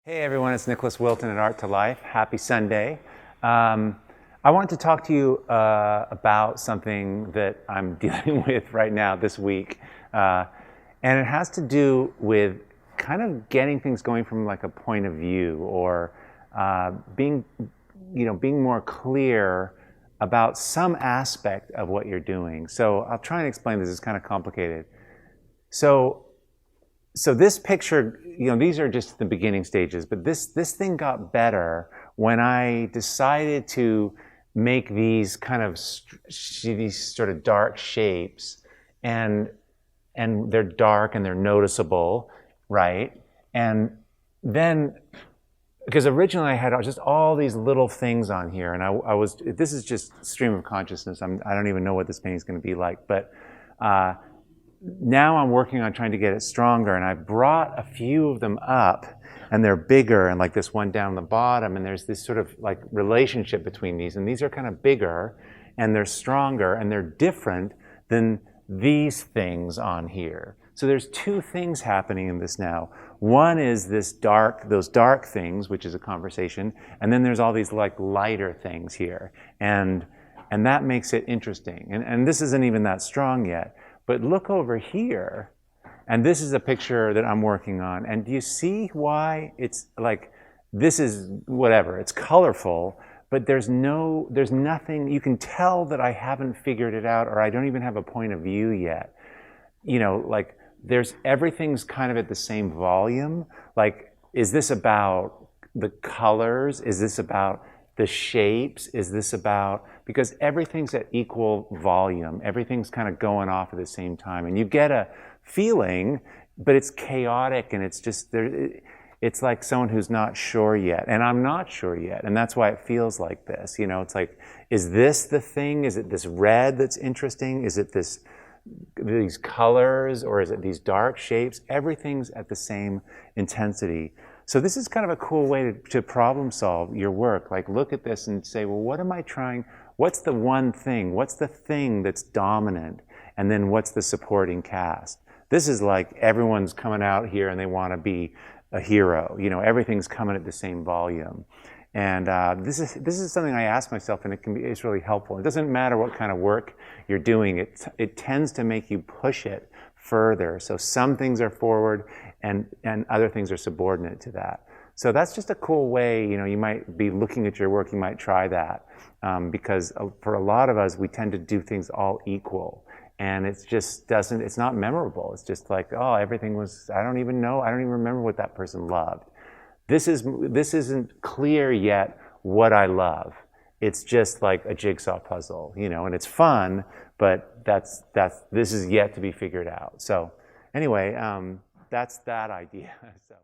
Hey everyone, it's Nicholas Wilton at Art to Life. Happy Sunday. I want to talk to you about something that I'm dealing with right now this week. And it has to do with kind of getting things going from like a point of view, or being more clear about some aspect of what you're doing. So I'll try and explain this. It's kind of complicated. So this picture, these are just the beginning stages, but this thing got better when I decided to make these kind of these sort of dark shapes, and they're dark and they're noticeable, right? And then, because originally I had just all these little things on here, and this is just stream of consciousness. I don't even know what this painting is going to be like, but now I'm working on trying to get it stronger, and I brought a few of them up, and they're bigger, and like this one down the bottom, and there's this sort of like relationship between these, and these are kind of bigger, and they're stronger, and they're different than these things on here. So there's two things happening in this now. One is those dark things, which is a conversation, and then there's all these like lighter things here, and that makes it interesting. And this isn't even that strong yet. But look over here, and this is a picture that I'm working on. And do you see why it's like, this is whatever, it's colorful, but there's nothing, you can tell that I haven't figured it out, or I don't even have a point of view yet. Like everything's kind of at the same volume. Like, is this about the colors? Is this about the shapes? Is this about, because everything's at equal volume, everything's kind of going off at the same time, and you get a feeling, but it's chaotic, and it's just it's like someone who's not sure yet, and I'm not sure yet, and that's why it feels like this. It's like, is this the thing? Is it this red that's interesting? Is it these colors, or is it these dark shapes? Everything's at the same intensity. So this is kind of a cool way to problem solve your work. Like, look at this and say, well, what am I trying? What's the one thing? What's the thing that's dominant? And then what's the supporting cast? This is like everyone's coming out here and they want to be a hero. Everything's coming at the same volume. And this is something I ask myself, and it's really helpful. It doesn't matter what kind of work you're doing. It tends to make you push it further. So some things are forward, and other things are subordinate to that. So that's just a cool way, you might be looking at your work, you might try that. Because for a lot of us, we tend to do things all equal. And it's not memorable. It's just like, oh, everything was, I don't even remember what that person loved. This isn't clear yet what I love. It's just like a jigsaw puzzle, and it's fun, but this is yet to be figured out. So anyway, that's that idea. So.